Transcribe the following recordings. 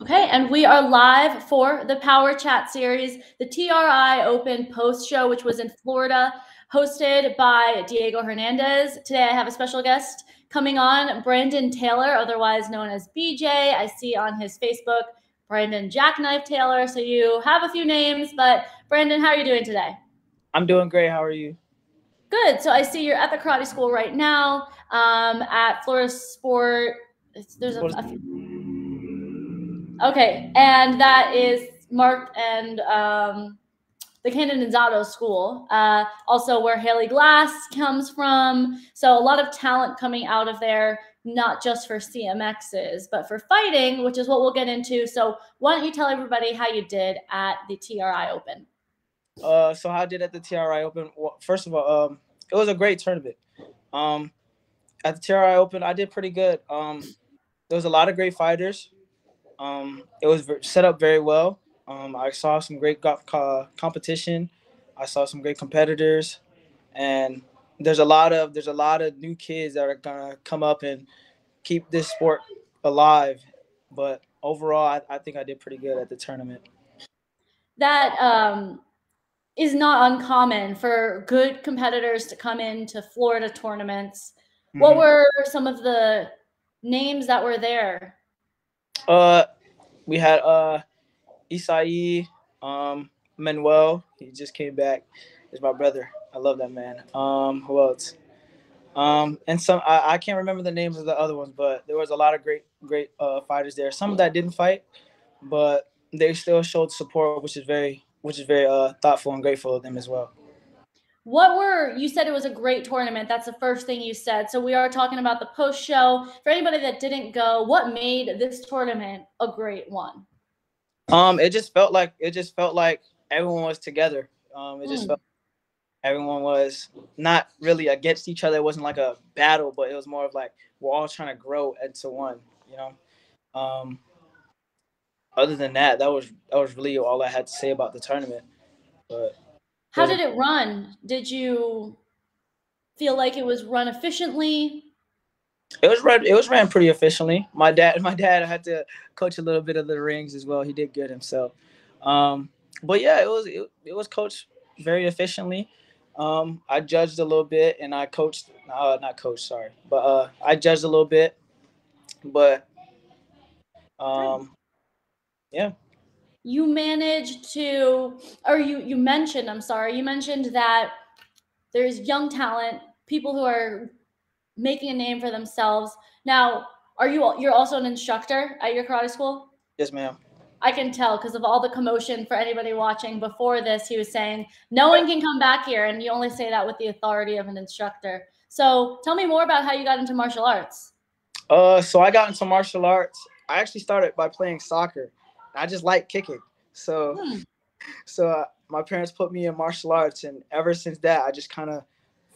Okay, and we are live for the Power Chat series, the TRI Open post show, which was in Florida, hosted by Diego Hernandez. Today I have a special guest coming on, Brandon Taylor, otherwise known as BJ. I see on his Facebook, Brandon Jackknife Taylor. So you have a few names, but Brandon, how are you doing today? I'm doing great. How are you? Good. So I see you're at the karate school right now at Florida Sport. There's a few. Okay, and that is marked and the Canonizado School, also where Haley Glass comes from. So a lot of talent coming out of there, not just for CMXs, but for fighting, which is what we'll get into. So why don't you tell everybody how you did at the TRI Open? So how I did at the TRI Open? Well, first of all, it was a great tournament. At the TRI Open, I did pretty good. There was a lot of great fighters. It was set up very well. I saw some great competition. I saw some great competitors, and there's a lot of new kids that are gonna come up and keep this sport alive. But overall, I think I did pretty good at the tournament. That is not uncommon for good competitors to come into Florida tournaments. What Mm-hmm. were some of the names that were there? We had Isai, Manuel. He just came back. He's my brother. I love that man. Who else? And some I can't remember the names of the other ones, but there was a lot of great fighters there. Some that didn't fight, but they still showed support, which is very thoughtful and grateful of them as well. You said it was a great tournament. That's the first thing you said. So we are talking about the post show. For anybody that didn't go, what made this tournament a great one? It just felt like everyone was together. It just felt everyone was not really against each other. It wasn't like a battle, but it was more of like we're all trying to grow into one. You know. Um, Other than that, that was really all I had to say about the tournament. But it How was a, did it run? Did you feel like it was run efficiently? it was ran pretty efficiently. My dad had to coach a little bit of the rings as well. He did good himself. But yeah, it was coached very efficiently. I judged a little bit and I coached not coached, sorry. But I judged a little bit. But um yeah. You managed to, or you mentioned, I'm sorry, you mentioned that there's young talent, people who are making a name for themselves. Now, you're also an instructor at your karate school? Yes, ma'am. I can tell because of all the commotion for anybody watching before this. He was saying, no one can come back here. And you only say that with the authority of an instructor. So tell me more about how you got into martial arts. So I got into martial arts. I actually started by playing soccer. I just like kicking. So Hmm. my parents put me in martial arts, and ever since that, I just kind of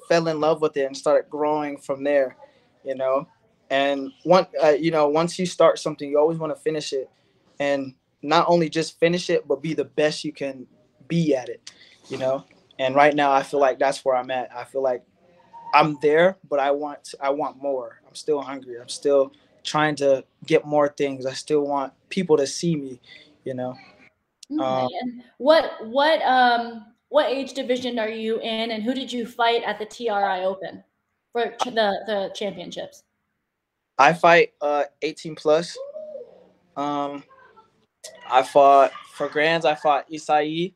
fell in love with it and started growing from there. You know, and once you start something, you always want to finish it, and not only just finish it, but be the best you can be at it. You know, and right now I feel like that's where I'm at. I feel like I'm there, but I want more. I'm still hungry. I'm still trying to get more things. I still want people to see me. You know. Okay. Um, And what age division are you in, and who did you fight at the TRI Open for the championships? I fight 18 plus. Um, I fought for grands. I fought Isai.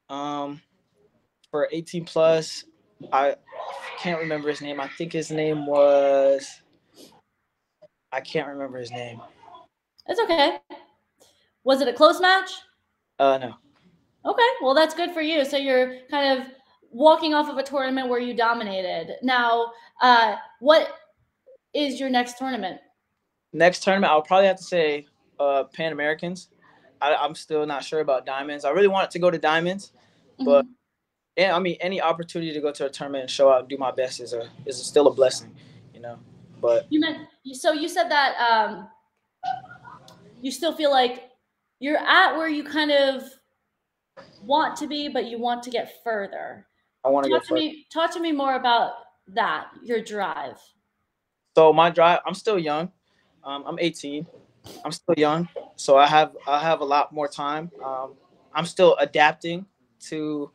Um, for 18 plus, I can't remember his name. I think his name was. I can't remember his name. It's okay. Was it a close match? No. Okay, well that's good for you. So you're kind of walking off of a tournament where you dominated. Now, what is your next tournament? Next tournament, I'll probably have to say Pan Americans. I'm still not sure about diamonds. I really wanted to go to diamonds, but Mhm. yeah, I mean, any opportunity to go to a tournament and show out and do my best is still a blessing, you know. But You said that you still feel like you're at where you kind of want to be, but you want to get further. I want to go further. Talk to me more about that, your drive. So my drive, I'm still young. I'm 18. I'm still young, so I have a lot more time. I'm still adapting to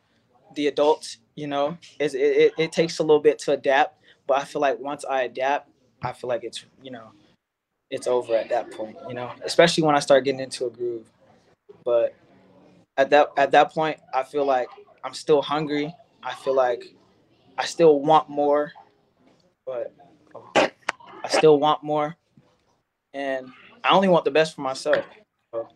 the adults. It takes a little bit to adapt, but I feel like once I adapt, I feel like it's over at that point. Especially when I start getting into a groove. But at that point, I feel like I'm still hungry. I feel like I still want more, but I still want more, and I only want the best for myself. So,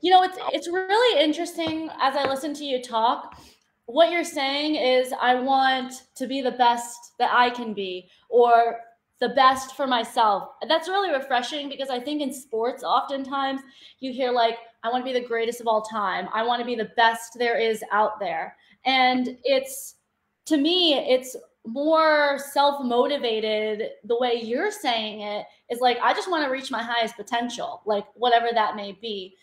It's really interesting as I listen to you talk. What you're saying is, I want to be the best that I can be, or the best for myself. That's really refreshing, because I think in sports, oftentimes you hear like, I want to be the greatest of all time. I want to be the best there is out there. And to me, it's more self motivated. The way you're saying it is like, I just want to reach my highest potential, like whatever that may be.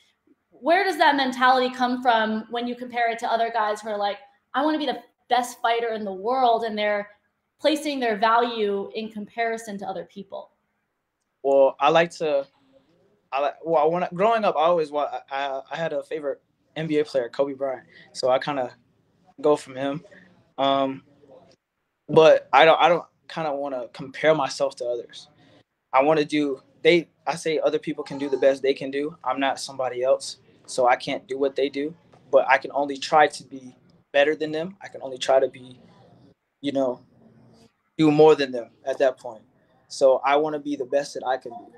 Where does that mentality come from when you compare it to other guys who are like, I want to be the best fighter in the world, and they're placing their value in comparison to other people? well, growing up, I always I had a favorite NBA player, Kobe Bryant. So I kind of go from him. Um, but I don't kind of want to compare myself to others. I want to do they I say other people can do the best they can do. I'm not somebody else, so I can't do what they do, but I can only try to be better than them. I can only try to be, you know, do more than them at that point. So I want to be the best that I can be.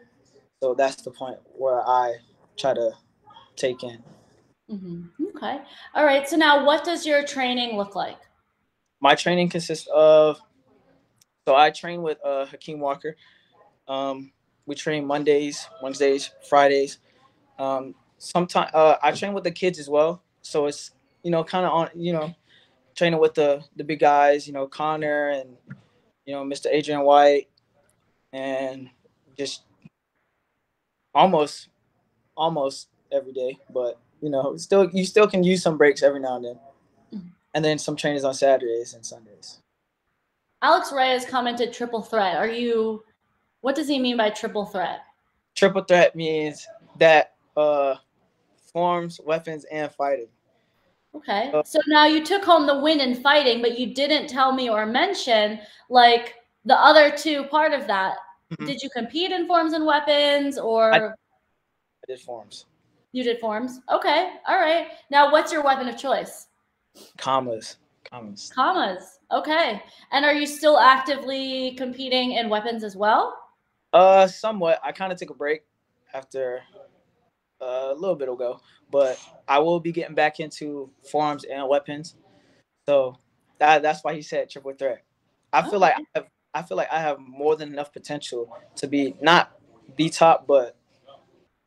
So that's the point where I try to take in. Okay. All right. So now, what does your training look like? My training consists of so I train with Hakeem Walker. We train Mondays, Wednesdays, Fridays. Sometimes I train with the kids as well, so it's kind of on training with the big guys, Connor and Mr. Adrian White, and just almost almost every day. But still you still can use some breaks every now and then some trainings on Saturdays and Sundays. Alex Reyes commented triple threat. What does he mean by triple threat? Triple threat means that forms, weapons, and fighting. Okay. So now you took home the win in fighting, but you didn't tell me or mention like the other two part of that. Mhm. Did you compete in forms and weapons, I or did forms. you did forms? Okay. All right. Now what's your weapon of choice? Commas. Commas. Commas. Okay. And are you still actively competing in weapons as well? Somewhat. I kind of took a break after a little bit ago, but I will be getting back into forms and weapons. So that's why he said triple threat. I feel like Okay. I have more than enough potential to be not the top, but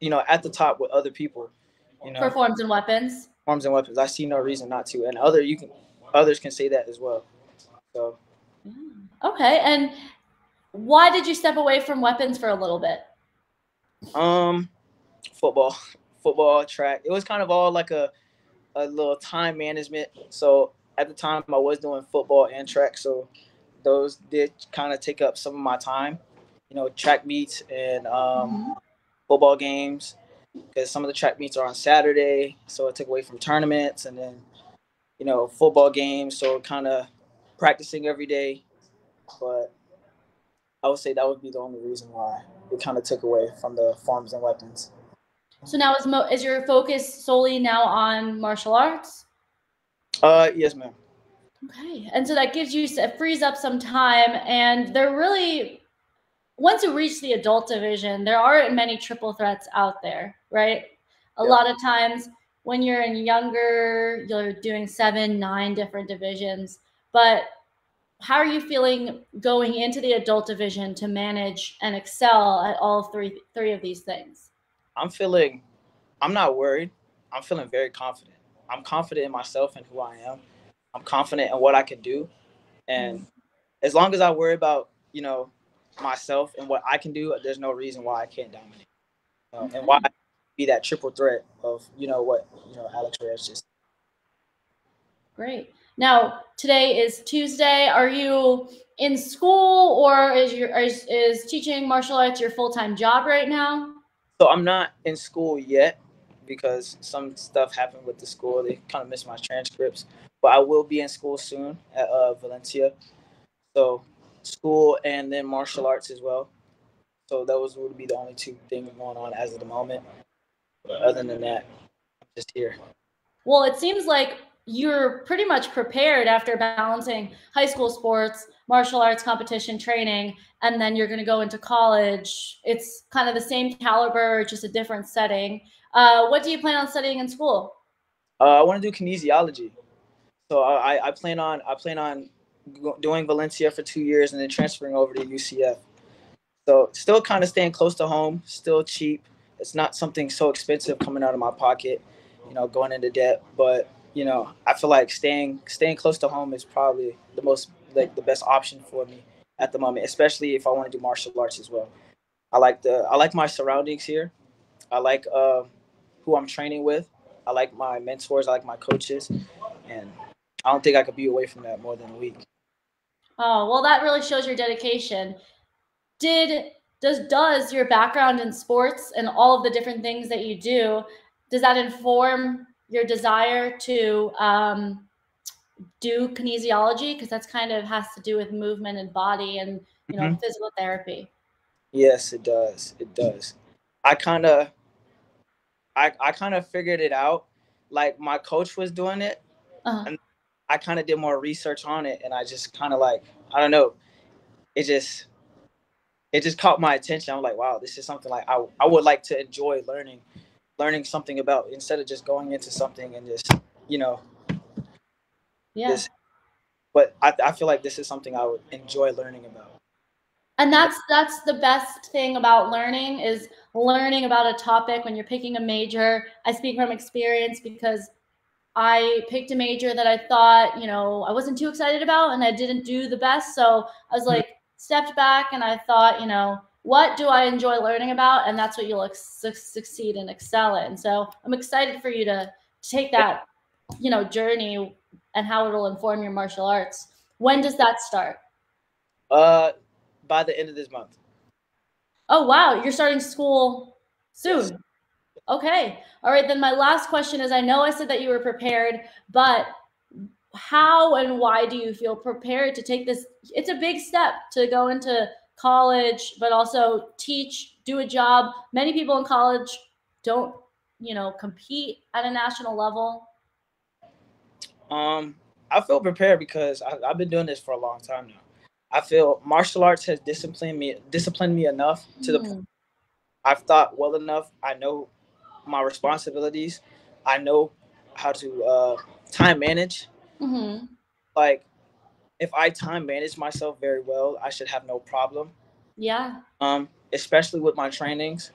at the top with other people. You For know, forms and weapons. forms and weapons. I see no reason not to, and others can say that as well. So Okay. And why did you step away from weapons for a little bit? um, football, football, track. It was kind of all like a little time management. So at the time, I was doing football and track, so those did kind of take up some of my time. Track meets and football games, because some of the track meets are on Saturday, so it took away from tournaments, and then football games, so kind of practicing every day. But I would say that would be the only reason why it kind of took away from the forms and weapons. So now is your focus solely now on martial arts? Yes, ma'am. Okay. And so that frees up some time, and they're really, once you reach the adult division, there aren't many triple threats out there, right? A Yeah. lot of times when you're younger, you're doing 7, 9 different divisions. But how are you feeling going into the adult division to manage and excel at all three of these things? I'm not worried. I'm feeling very confident. I'm confident in myself and who I am. I'm confident in what I can do. And as long as I worry about, myself and what I can do, there's no reason why I can't dominate. And why I be that triple threat of, what, Alex Reyes just. Great. Now, today is Tuesday. Are you in school, or is teaching martial arts your full-time job right now? So I'm not in school yet because some stuff happened with the school. They kind of missed my transcripts, but I will be in school soon at Valencia. So school and then martial arts as well. So those would be the only two things going on as of the moment. But other than that, I'm just here. Well, it seems like you're pretty much prepared after balancing high school sports, martial arts competition training, and then you're going to go into college. It's kind of the same caliber, just a different setting. What do you plan on studying in school? I want to do kinesiology. So I plan on doing Valencia for 2 years and then transferring over to UCF. So still kind of staying close to home, still cheap. It's not something so expensive coming out of my pocket, going into debt. But I feel like staying close to home is probably the most like the best option for me at the moment, especially if I want to do martial arts as well. I like my surroundings here. I like who I'm training with. I like my mentors. I like my coaches, and I don't think I could be away from that more than a week. Oh, well, that really shows your dedication. Did does your background in sports and all of the different things that you do, does that inform your desire to do kinesiology? Because that's kind of has to do with movement and body and Hmm. physical therapy. Yes, it does. It does. I kind of I kind of figured it out. Like my coach was doing it, Uh-huh. and I kind of did more research on it, and I just kind of like I don't know. It just it just caught my attention. I'm like, wow, this is something like I would like to enjoy learning something about instead of just going into something and just you know Yeah. this. But I feel like this is something I would enjoy learning about. And that's the best thing about learning is learning about a topic when you're picking a major. I speak from experience because I picked a major that I thought, I wasn't too excited about and I didn't do the best. So I was Mhm. like, stepped back and I thought, what do I enjoy learning about? And that's what you'll succeed and excel in. So I'm excited for you to take that, journey and how it'll inform your martial arts. When does that start? Uh, by the end of this month. Oh, wow. You're starting school Yes. soon. Okay. All right. Then my last question is I know I said that you were prepared, but how and why do you feel prepared to take this? It's a big step to go into college, but also teach, do a job. Many people in college don't, compete at a national level. Um, I feel prepared because I've been doing this for a long time now. I feel martial arts has disciplined me enough to the point Mm, I've thought well enough. I know my responsibilities. I know how to time manage. hmm. Like if I time manage myself very well, I should have no problem. Yeah. Especially with my trainings.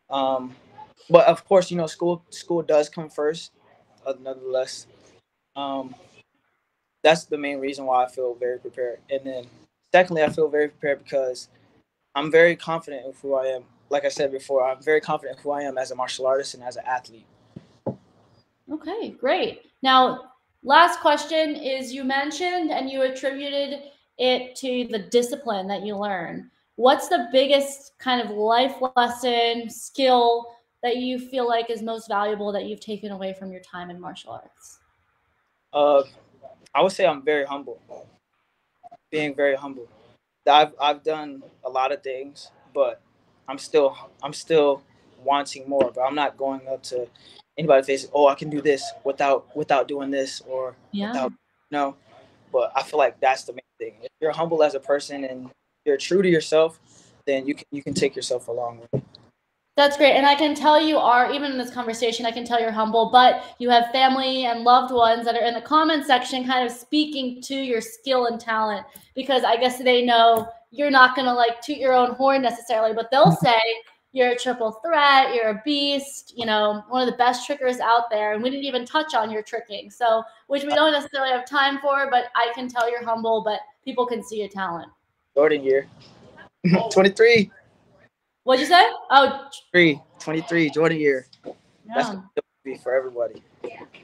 Um, but of course, school does come first. Nonetheless, um, that's the main reason why I feel very prepared. And then, secondly, I feel very prepared because I'm very confident in who I am. Like I said before, I'm very confident in who I am as a martial artist and as an athlete. Okay, great. Now, last question is you mentioned and you attributed it to the discipline that you learn. What's the biggest kind of life lesson, skill that you feel like is most valuable that you've taken away from your time in martial arts? Uh, I would say I'm very humble, being very humble. I've done a lot of things, but I'm still wanting more. But I'm not going up to anybody face. Oh, I can do this without doing this or Yeah. without no. But I feel like that's the main thing. If you're humble as a person and you're true to yourself, then you can take yourself a long way. That's great. And I can tell you are, even in this conversation, I can tell you're humble, but you have family and loved ones that are in the comment section kind of speaking to your skill and talent because I guess they know you're not going to like toot your own horn necessarily, but they'll say you're a triple threat, you're a beast, one of the best trickers out there. And we didn't even touch on your tricking. So, which we don't necessarily have time for, but I can tell you're humble, but people can see your talent. Jordan year, 23, What'd you say? Oh, 23, Jordan year. That's yeah. gonna be for everybody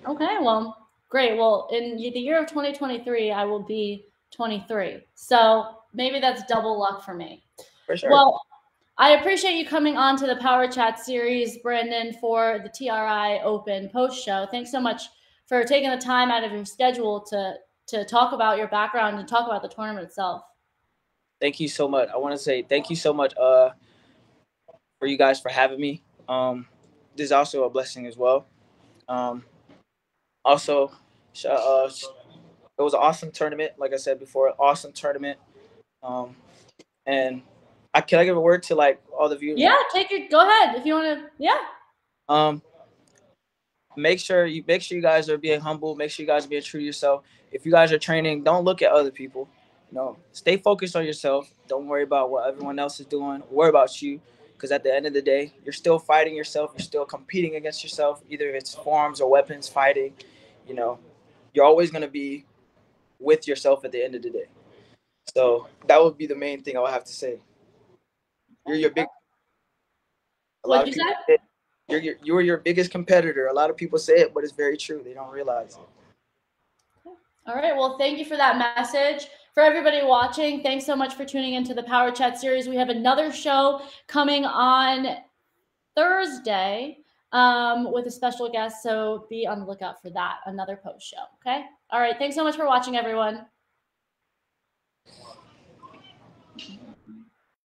Okay, well, great. Well, in the year of 2023, I will be 23. So maybe that's double luck for me. for sure. Well, I appreciate you coming on to the Power Chat series, Brandon, for the TRI Open post show. Thanks so much for taking the time out of your schedule to talk about your background and talk about the tournament itself. Thank you so much. I want to say thank you so much for you guys for having me. This is also a blessing as well. Also, it was an awesome tournament. Like I said before, awesome tournament. And can I give a word to like all the viewers? Yeah, go ahead if you want to. Yeah. Make sure you guys are being humble. Make sure you guys are being true to yourself. If you guys are training, don't look at other people. Stay focused on yourself. Don't worry about what everyone else is doing. Worry about you, because at the end of the day, you're still fighting yourself. You're still competing against yourself, either if it's forms or weapons fighting. You're always gonna be with yourself at the end of the day. So that would be the main thing I would have to say. You're your big. What'd you say? You're your biggest competitor. A lot of people say it, but it's very true. They don't realize it. All right. Well, thank you for that message. For everybody watching, thanks so much for tuning into the Power Chat series. We have another show coming on Thursday with a special guest, so be on the lookout for that, another post show. Okay. All right. Thanks so much for watching, everyone.